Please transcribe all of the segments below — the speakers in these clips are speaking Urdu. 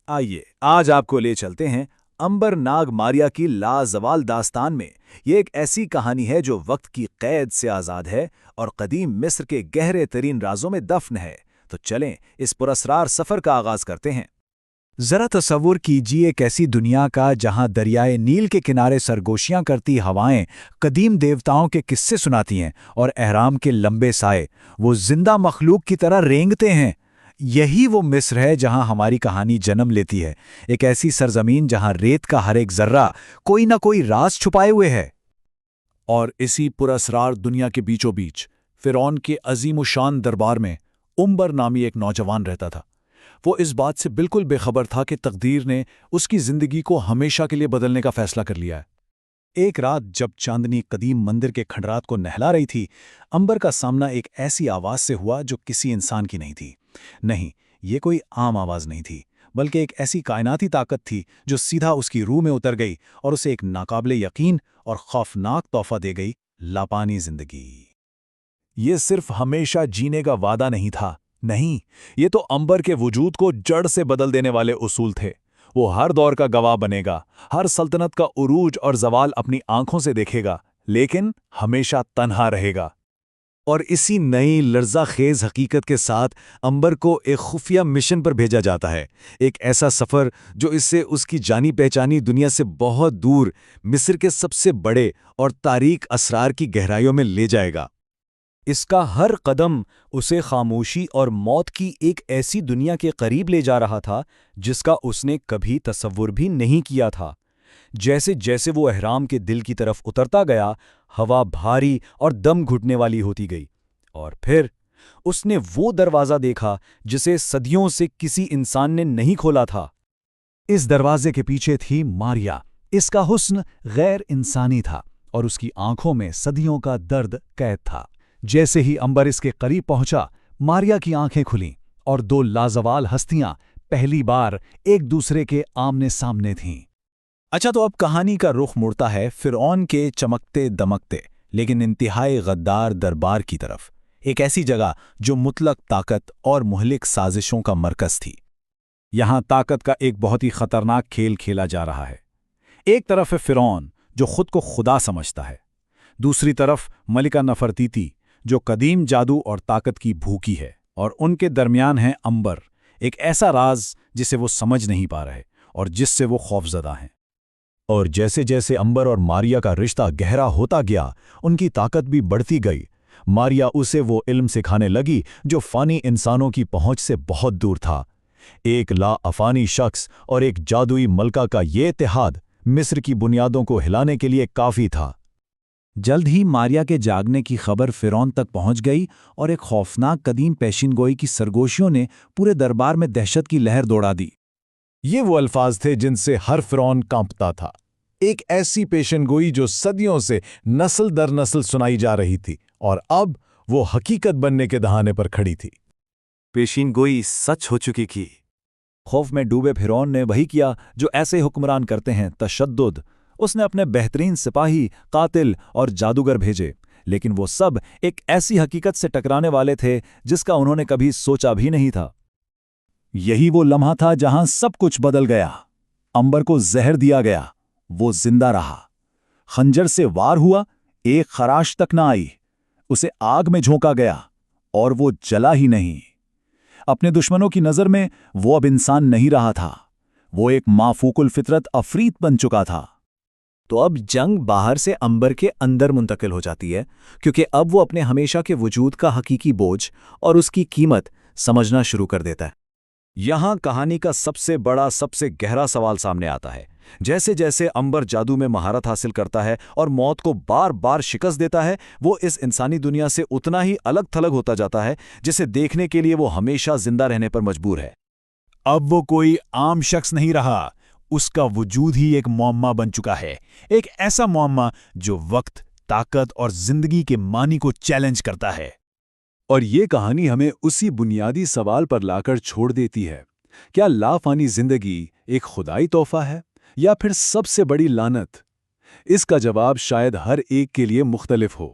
آئیے آج آپ کو لے چلتے ہیں امبر ناگ ماریا کی لازوال داستان میں۔ یہ ایک ایسی کہانی ہے جو وقت کی قید سے آزاد ہے اور قدیم مصر کے گہرے ترین رازوں میں دفن ہے۔ تو چلیں اس پراسرار سفر کا آغاز کرتے ہیں۔ ذرا تصور کیجیے ایک ایسی دنیا کا جہاں دریائے نیل کے کنارے سرگوشیاں کرتی ہوائیں قدیم دیوتاؤں کے قصے سناتی ہیں اور اہرام کے لمبے سائے وہ زندہ مخلوق کی طرح رینگتے ہیں۔ یہی وہ مصر ہے جہاں ہماری کہانی جنم لیتی ہے، ایک ایسی سرزمین جہاں ریت کا ہر ایک ذرہ کوئی نہ کوئی راز چھپائے ہوئے ہے۔ اور اسی پراسرار دنیا کے بیچوں بیچ فرعون کے عظیم و شان دربار میں امبر نامی ایک نوجوان رہتا تھا۔ وہ اس بات سے بالکل بے خبر تھا کہ تقدیر نے اس کی زندگی کو ہمیشہ کے لیے بدلنے کا فیصلہ کر لیا ہے۔ ایک رات جب چاندنی قدیم مندر کے کھنڈرات کو نہلا رہی تھی، امبر کا سامنا ایک ایسی آواز سے ہوا جو کسی انسان کی نہیں تھی۔ نہیں، یہ کوئی عام آواز نہیں تھی، بلکہ ایک ایسی کائناتی طاقت تھی جو سیدھا اس کی روح میں اتر گئی اور اسے ایک ناقابل یقین اور خوفناک تحفہ دے گئی: لاپانی زندگی۔ یہ صرف ہمیشہ جینے کا وعدہ نہیں تھا، نہیں، یہ تو امبر کے وجود کو جڑ سے بدل دینے والے اصول تھے۔ وہ ہر دور کا گواہ بنے گا، ہر سلطنت کا عروج اور زوال اپنی آنکھوں سے دیکھے گا، لیکن ہمیشہ تنہا رہے گا۔ اور اسی نئی لرزہ خیز حقیقت کے ساتھ امبر کو ایک خفیہ مشن پر بھیجا جاتا ہے، ایک ایسا سفر جو اس سے اس کی جانی پہچانی دنیا سے بہت دور مصر کے سب سے بڑے اور تاریک اسرار کی گہرائیوں میں لے جائے گا۔ اس کا ہر قدم اسے خاموشی اور موت کی ایک ایسی دنیا کے قریب لے جا رہا تھا جس کا اس نے کبھی تصور بھی نہیں کیا تھا۔ جیسے جیسے وہ اہرام کے دل کی طرف اترتا گیا، ہوا بھاری اور دم گھٹنے والی ہوتی گئی، اور پھر اس نے وہ دروازہ دیکھا جسے صدیوں سے کسی انسان نے نہیں کھولا تھا۔ اس دروازے کے پیچھے تھی ماریا۔ اس کا حسن غیر انسانی تھا اور اس کی آنکھوں میں صدیوں کا درد قید تھا۔ جیسے ہی امبر اس کے قریب پہنچا، ماریا کی آنکھیں کھلیں اور دو لازوال ہستیاں پہلی بار ایک دوسرے کے آمنے سامنے تھیں۔ اچھا، تو اب کہانی کا رخ مڑتا ہے فرعون کے چمکتے دمکتے لیکن انتہائی غدار دربار کی طرف، ایک ایسی جگہ جو مطلق طاقت اور مہلک سازشوں کا مرکز تھی۔ یہاں طاقت کا ایک بہت ہی خطرناک کھیل کھیلا جا رہا ہے۔ ایک طرف ہے فرعون جو خود کو خدا سمجھتا ہے، دوسری طرف ملکہ نفرتیتی جو قدیم جادو اور طاقت کی بھوکی ہے، اور ان کے درمیان ہے امبر، ایک ایسا راز جسے وہ سمجھ نہیں پا رہے اور جس سے وہ خوفزدہ ہیں۔ اور جیسے جیسے امبر اور ماریا کا رشتہ گہرا ہوتا گیا، ان کی طاقت بھی بڑھتی گئی۔ ماریا اسے وہ علم سکھانے لگی جو فانی انسانوں کی پہنچ سے بہت دور تھا۔ ایک لا افانی شخص اور ایک جادوئی ملکہ کا یہ اتحاد مصر کی بنیادوں کو ہلانے کے لیے کافی تھا۔ جلد ہی ماریا کے جاگنے کی خبر فرعون تک پہنچ گئی اور ایک خوفناک قدیم پیشین گوئی کی سرگوشیوں نے پورے دربار میں دہشت کی لہر دوڑا دی۔ یہ وہ الفاظ تھے جن سے ہر فرعون کانپتا تھا، ایک ایسی پیشین گوئی جو صدیوں سے نسل در نسل سنائی جا رہی تھی اور اب وہ حقیقت بننے کے دہانے پر کھڑی تھی۔ پیشین گوئی سچ ہو چکی تھی۔ خوف میں ڈوبے فرعون نے وہی کیا جو ایسے حکمران کرتے ہیں: تشدد۔ اس نے اپنے بہترین سپاہی، قاتل اور جادوگر بھیجے، لیکن وہ سب ایک ایسی حقیقت سے ٹکرانے والے تھے جس کا انہوں نے کبھی سوچا بھی نہیں تھا۔ یہی وہ لمحہ تھا جہاں سب کچھ بدل گیا۔ امبر کو زہر دیا گیا، وہ زندہ رہا۔ خنجر سے وار ہوا، ایک خراش تک نہ آئی۔ اسے آگ میں جھونکا گیا اور وہ جلا ہی نہیں۔ اپنے دشمنوں کی نظر میں وہ اب انسان نہیں رہا تھا، وہ ایک مافوق الفطرت عفریت بن چکا تھا۔ تو اب جنگ باہر سے امبر کے اندر منتقل ہو جاتی ہے، کیونکہ اب وہ اپنے ہمیشہ کے وجود کا حقیقی بوجھ اور اس کی قیمت سمجھنا شروع کر دیتا ہے۔ یہاں کہانی کا سب سے بڑا، سب سے گہرا سوال سامنے آتا ہے۔ جیسے جیسے امبر جادو میں مہارت حاصل کرتا ہے اور موت کو بار بار شکست دیتا ہے، وہ اس انسانی دنیا سے اتنا ہی الگ تھلگ ہوتا جاتا ہے جسے دیکھنے کے لیے وہ ہمیشہ زندہ رہنے پر مجبور ہے۔ اب وہ کوئی عام شخص نہیں رہا، اس کا وجود ہی ایک معمہ بن چکا ہے، ایک ایسا معمہ جو وقت، طاقت اور زندگی کے معنی کو چیلنج کرتا ہے۔ اور یہ کہانی ہمیں اسی بنیادی سوال پر لا کر چھوڑ دیتی ہے: کیا لافانی زندگی ایک خدائی تحفہ ہے یا پھر سب سے بڑی لعنت؟ اس کا جواب شاید ہر ایک کے لیے مختلف ہو،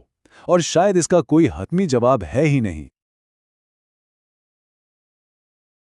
اور شاید اس کا کوئی حتمی جواب ہے ہی نہیں۔